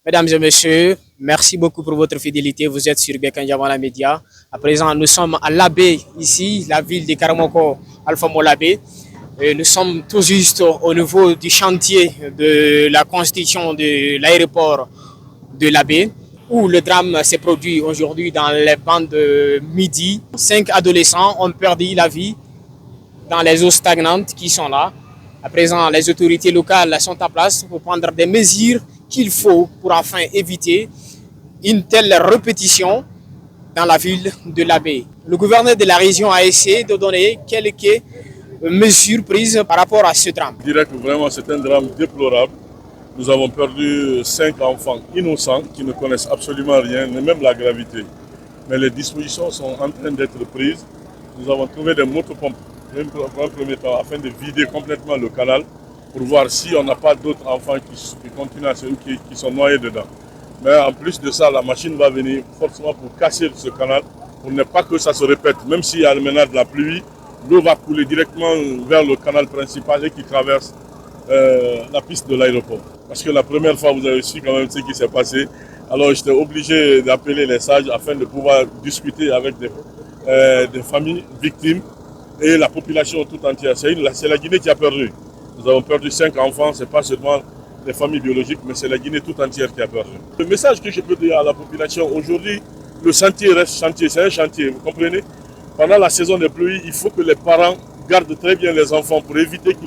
Mesdames et messieurs, merci beaucoup pour votre fidélité. Vous êtes sur Bekanjamala Media. À présent, nous sommes à Labé, ici, la ville de Karamoko, Alpha Molabé. Et nous sommes tout juste au niveau du chantier de la construction de l'aéroport de Labé, où le drame s'est produit aujourd'hui dans les bandes de midi. 5 adolescents ont perdu la vie dans les eaux stagnantes qui sont là. À présent, les autorités locales sont en place pour prendre des mesures qu'il faut pour enfin éviter une telle répétition dans la ville de l'Abbé. Le gouverneur de la région a essayé de donner quelques mesures prises par rapport à ce drame. Je dirais que vraiment c'est un drame déplorable. Nous avons perdu 5 enfants innocents qui ne connaissent absolument rien, même la gravité. Mais les dispositions sont en train d'être prises. Nous avons trouvé des motopompes en premier temps afin de vider complètement le canal pour voir si on n'a pas d'autres enfants qui continuent à qui sont noyés dedans. Mais en plus de ça, la machine va venir forcément pour casser ce canal, pour ne pas que ça se répète. Même s'il y a maintenant de la pluie, l'eau va couler directement vers le canal principal et qui traverse la piste de l'aéroport. Parce que la première fois, vous avez su quand même ce qui s'est passé. Alors j'étais obligé d'appeler les sages afin de pouvoir discuter avec des familles victimes et la population tout entière. C'est la Guinée qui a perdu. Nous avons perdu 5 enfants, ce n'est pas seulement les familles biologiques, mais c'est la Guinée tout entière qui a perdu. Le message que je peux dire à la population aujourd'hui, le chantier reste chantier, c'est un chantier, vous comprenez? Pendant la saison des pluies, il faut que les parents gardent très bien les enfants pour éviter que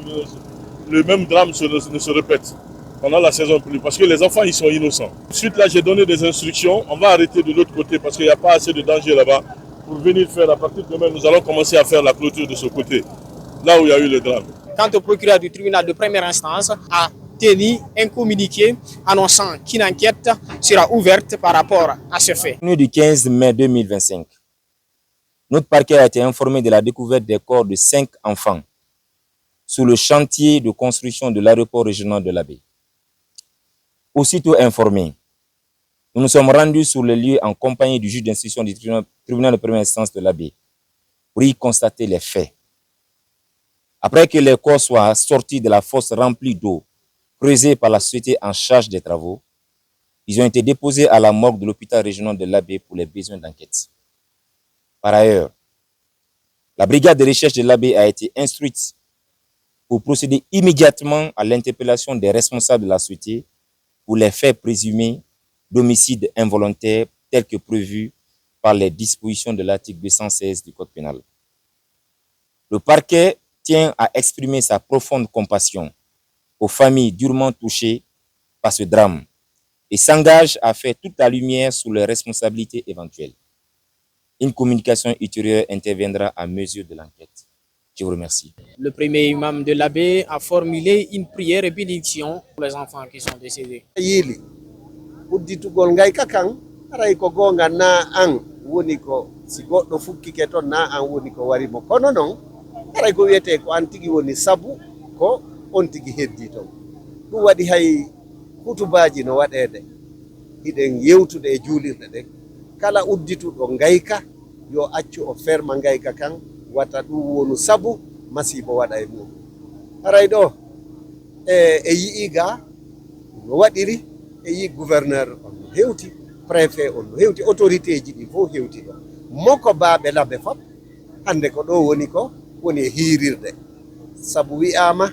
le même drame ne se répète pendant la saison des pluies, parce que les enfants ils sont innocents. Ensuite là, j'ai donné des instructions, on va arrêter de l'autre côté parce qu'il n'y a pas assez de danger là-bas. Pour venir faire, à partir de demain, nous allons commencer à faire la clôture de ce côté, là où il y a eu le drame. Quant au procureur du tribunal de première instance, a tenu un communiqué annonçant qu'une enquête sera ouverte par rapport à ce fait. Du 15 mai 2025, notre parquet a été informé de la découverte des corps de 5 enfants sur le chantier de construction de l'aéroport régional de l'Abbé. Aussitôt informés, nous nous sommes rendus sur le lieu en compagnie du juge d'instruction du tribunal de première instance de l'Abbé pour y constater les faits. Après que les corps soient sortis de la fosse remplie d'eau creusée par la société en charge des travaux, ils ont été déposés à la morgue de l'hôpital régional de l'Abbé pour les besoins d'enquête. Par ailleurs, la brigade de recherche de l'Abbé a été instruite pour procéder immédiatement à l'interpellation des responsables de la société pour les faits présumés d'homicide involontaire tels que prévus par les dispositions de l'article 216 du Code pénal. Le parquet tient à exprimer sa profonde compassion aux familles durement touchées par ce drame et s'engage à faire toute la lumière sur les responsabilités éventuelles. Une communication ultérieure interviendra à mesure de l'enquête. Je vous remercie. Le premier imam de l'Abbé a formulé une prière et bénédiction pour les enfants qui sont décédés. Udditugol ngayka kan aray ko gonga na an woni ko si goɗɗo fukkike toon na an woni ko warimo kono noon aray ko wiyete ko an tigi woni sabu ko on tigi heddi toon ɗum waɗi hay hutubaji no waɗede hiɗen yewtude e juulirɗe ɗen kala uddituɗo ngayka yo accu o ferma ngayka kan wata ɗum wonu sabu masibo waɗa e mum aray ɗo e yii ga no waɗiri e yi gouverneur on no hewti préfet on no hewti autorité ji ɗi fof hewti ɗo moko baaɓe labbe fop hande ko ɗo woni ko woni e hiirirde sabu wi'ama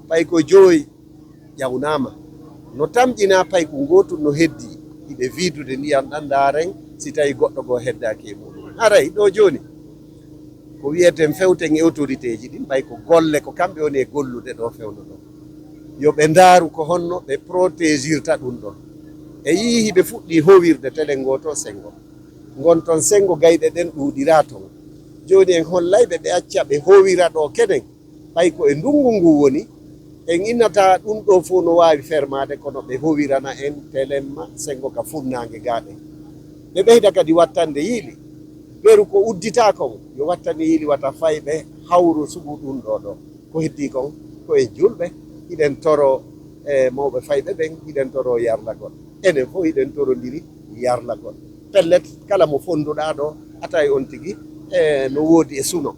pay ko jooyi ƴawnama no tamƴina pay ko gotum no heddi hiɓe widude ndiyam ɗan daren si tawi goɗɗo goo heddaki e muɗum aray ɗo joni ko wiyeten fewten e autorité ji ɗin ɓay ko golle ko kamɓe woni e gollude ɗo fewno ɗo yoɓe ndaaru ko honno ɓe protégirta ɗum ɗon e yii ɓe fuɗɗi howirde tele ngoto sengo gon ton sengo gayɗe ɗen ɗuuɗira ton joni en hollayɓe ɓe acca ɓe howira ɗo kenen ɓay ko e ndungu ngu woni en innata ɗum ɗo fof no wawi fermade kono ɓe howirana en telemma sengo ka funnangue gaɗen ɓe ɓeyda kadi wattande yiili ɓeru ko uddita kon yo wattani yiili wata fayɓe hawru sugu ɗum ɗo ɗo ko heddi kon ko e julɓe hiɗen toro e mawɓe fayɓe ɓen hiɗen toro yarlagol enen fof hiɗen torodiri yarlagol pellet kala mo fonduɗa ɗo atawi on tigui no woodi e suno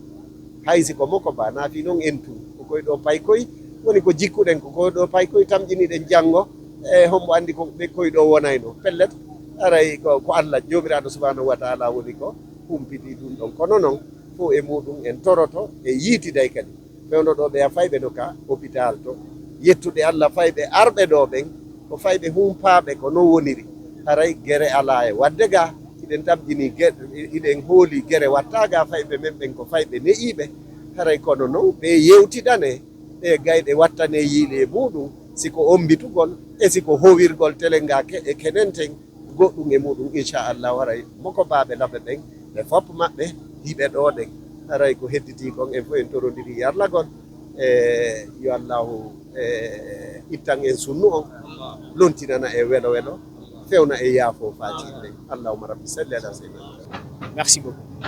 haysi ko moko ba naafi noon en tu ko koye ɗo paykoy woni ko jikkuɗen ko koye ɗo paykoy tamƴiniɗen janggo e hombo andi ko ɓe koyɗo wonayno pellet aray ko Allah jomiraɗo subhanahu wa taala woni ko humpiti ɗum ɗon kono noon fo e muɗum en toroto e yiitiday kadi fewnoɗoɓe a fayɓe no ka hôpital to yettude Allah fayɓe arɓe ɗo ɓen ko fayɓe humpaɓe ko no woniri haray guere ala e wadde ga iɗen tabjini iɗen hooli guere wattaga fayɓe men ɓen ko fayɓe ne'iɓe haray kono noon ɓe yewtidane ɗe gayɗe wattane yiile muɗum siko ombitugol e siko howirgol telenga e kenenten goɗɗum e muɗum inchallah haray moko baɓe laɓe ɓen ɓe fopp maɓɓe hiɓe ɗo ɗen haray ko hedditi kon en fof en torodiri yarlagol yo allahu ittan en sunnu on lontinana e welo welo fewna e yaafo faatiɗe allahumma rabbi salli ala sayyidina. Merci beaucoup.